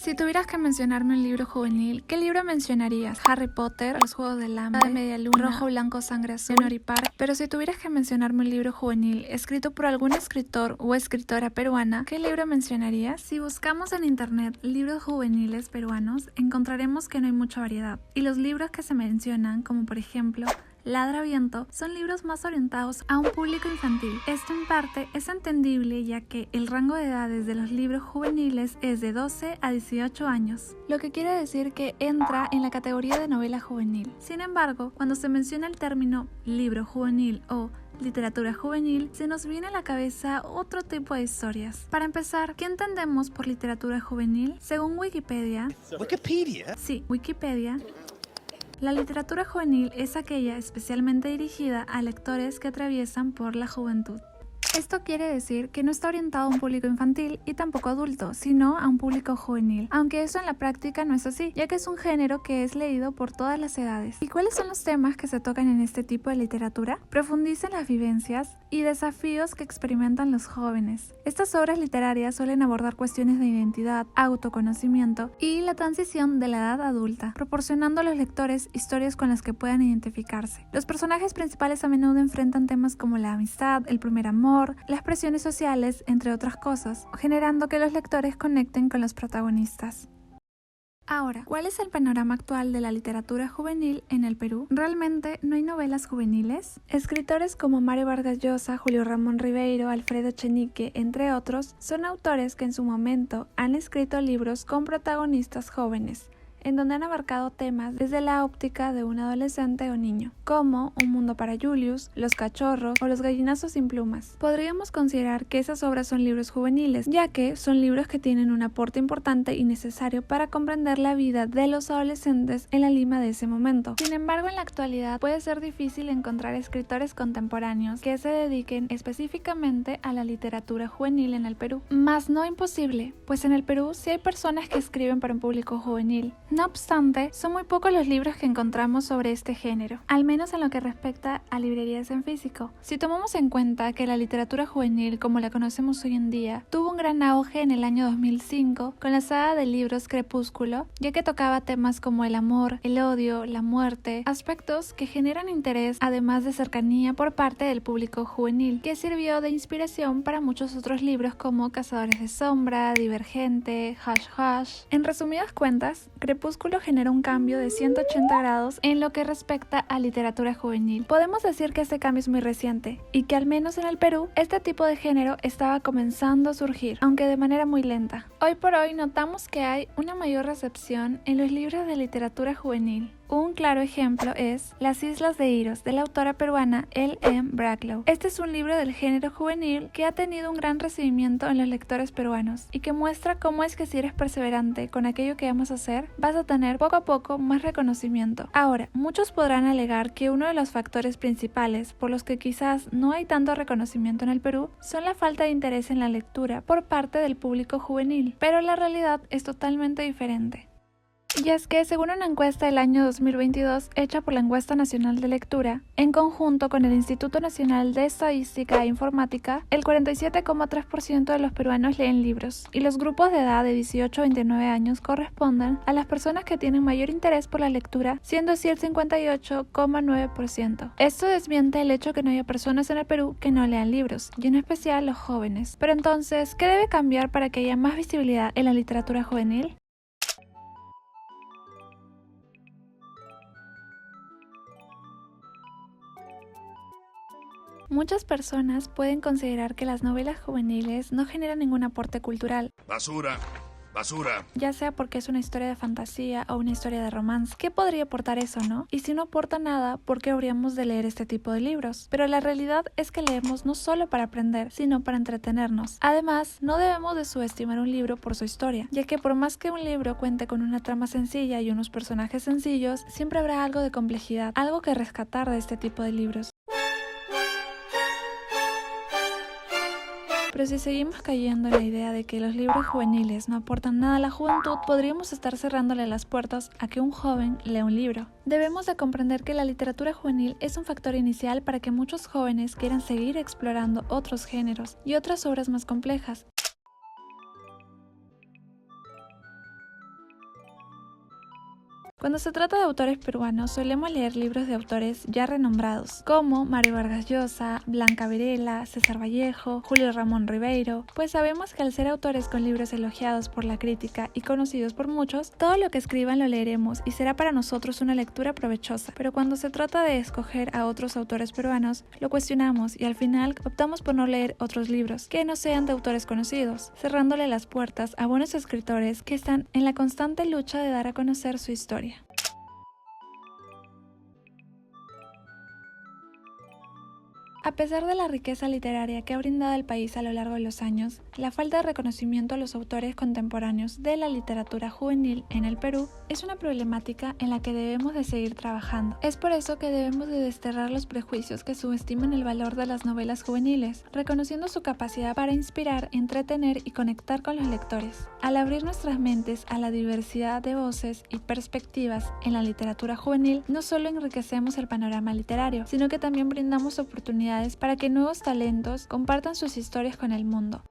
Si tuvieras que mencionarme un libro juvenil, ¿qué libro mencionarías? Harry Potter, Los Juegos del Hambre, Media Luna, Rojo, Blanco, Sangre Azul, Leonor y Park. Pero si tuvieras que mencionarme un libro juvenil escrito por algún escritor o escritora peruana, ¿qué libro mencionarías? Si buscamos en internet libros juveniles peruanos, encontraremos que no hay mucha variedad. Y los libros que se mencionan, como por ejemplo Ladra Viento, son libros más orientados a un público infantil. Esto en parte es entendible ya que el rango de edades de los libros juveniles es de 12 a 18 años, lo que quiere decir que entra en la categoría de novela juvenil. Sin embargo, cuando se menciona el término libro juvenil o literatura juvenil, se nos viene a la cabeza otro tipo de historias. Para empezar, ¿qué entendemos por literatura juvenil? Según Wikipedia, Sí, Wikipedia, la literatura juvenil es aquella especialmente dirigida a lectores que atraviesan por la juventud. Esto quiere decir que no está orientado a un público infantil y tampoco adulto, sino a un público juvenil, aunque eso en la práctica no es así, ya que es un género que es leído por todas las edades. ¿Y cuáles son los temas que se tocan en este tipo de literatura? Profundiza en las vivencias y desafíos que experimentan los jóvenes. Estas obras literarias suelen abordar cuestiones de identidad, autoconocimiento y la transición de la edad adulta, proporcionando a los lectores historias con las que puedan identificarse. Los personajes principales a menudo enfrentan temas como la amistad, el primer amor, las presiones sociales, entre otras cosas, generando que los lectores conecten con los protagonistas. Ahora, ¿cuál es el panorama actual de la literatura juvenil en el Perú? ¿Realmente no hay novelas juveniles? Escritores como Mario Vargas Llosa, Julio Ramón Ribeiro, Alfredo Echenique, entre otros, son autores que en su momento han escrito libros con protagonistas jóvenes, en donde han abarcado temas desde la óptica de un adolescente o niño, como Un mundo para Julius, Los cachorros o Los gallinazos sin plumas. Podríamos considerar que esas obras son libros juveniles, ya que son libros que tienen un aporte importante y necesario para comprender la vida de los adolescentes en la Lima de ese momento. Sin embargo, en la actualidad puede ser difícil encontrar escritores contemporáneos que se dediquen específicamente a la literatura juvenil en el Perú. Mas no imposible, pues en el Perú sí hay personas que escriben para un público juvenil. No obstante, son muy pocos los libros que encontramos sobre este género, al menos en lo que respecta a librerías en físico. Si tomamos en cuenta que la literatura juvenil, como la conocemos hoy en día, tuvo un gran auge en el año 2005 con la saga de libros Crepúsculo, ya que tocaba temas como el amor, el odio, la muerte, aspectos que generan interés además de cercanía por parte del público juvenil, que sirvió de inspiración para muchos otros libros como Cazadores de Sombra, Divergente, Hush Hush. En resumidas cuentas, Crepúsculo genera un cambio de 180 grados en lo que respecta a literatura juvenil. Podemos decir que este cambio es muy reciente y que al menos en el Perú este tipo de género estaba comenzando a surgir, aunque de manera muy lenta. Hoy por hoy notamos que hay una mayor recepción en los libros de literatura juvenil. Un claro ejemplo es Las Islas de Iros, de la autora peruana L.M. Bracklow. Este es un libro del género juvenil que ha tenido un gran recibimiento en los lectores peruanos y que muestra cómo es que si eres perseverante con aquello que amas hacer, vas a tener poco a poco más reconocimiento. Ahora, muchos podrán alegar que uno de los factores principales por los que quizás no hay tanto reconocimiento en el Perú son la falta de interés en la lectura por parte del público juvenil, pero la realidad es totalmente diferente. Y es que, según una encuesta del año 2022 hecha por la Encuesta Nacional de Lectura, en conjunto con el Instituto Nacional de Estadística e Informática, el 47,3% de los peruanos leen libros, y los grupos de edad de 18 a 29 años corresponden a las personas que tienen mayor interés por la lectura, siendo así el 58,9%. Esto desmiente el hecho que no haya personas en el Perú que no lean libros, y en especial los jóvenes. Pero entonces, ¿qué debe cambiar para que haya más visibilidad en la literatura juvenil? Muchas personas pueden considerar que las novelas juveniles no generan ningún aporte cultural. Basura. Ya sea porque es una historia de fantasía o una historia de romance. ¿Qué podría aportar eso, no? Y si no aporta nada, ¿por qué habríamos de leer este tipo de libros? Pero la realidad es que leemos no solo para aprender, sino para entretenernos. Además, no debemos de subestimar un libro por su historia, ya que por más que un libro cuente con una trama sencilla y unos personajes sencillos, siempre habrá algo de complejidad, algo que rescatar de este tipo de libros. Pero si seguimos cayendo en la idea de que los libros juveniles no aportan nada a la juventud, podríamos estar cerrándole las puertas a que un joven lea un libro. Debemos de comprender que la literatura juvenil es un factor inicial para que muchos jóvenes quieran seguir explorando otros géneros y otras obras más complejas. Cuando se trata de autores peruanos, solemos leer libros de autores ya renombrados, como Mario Vargas Llosa, Blanca Varela, César Vallejo, Julio Ramón Ribeiro, pues sabemos que al ser autores con libros elogiados por la crítica y conocidos por muchos, todo lo que escriban lo leeremos y será para nosotros una lectura provechosa. Pero cuando se trata de escoger a otros autores peruanos, lo cuestionamos y al final optamos por no leer otros libros que no sean de autores conocidos, cerrándole las puertas a buenos escritores que están en la constante lucha de dar a conocer su historia. A pesar de la riqueza literaria que ha brindado el país a lo largo de los años, la falta de reconocimiento a los autores contemporáneos de la literatura juvenil en el Perú es una problemática en la que debemos de seguir trabajando. Es por eso que debemos de desterrar los prejuicios que subestiman el valor de las novelas juveniles, reconociendo su capacidad para inspirar, entretener y conectar con los lectores. Al abrir nuestras mentes a la diversidad de voces y perspectivas en la literatura juvenil, no solo enriquecemos el panorama literario, sino que también brindamos oportunidades para que nuevos talentos compartan sus historias con el mundo.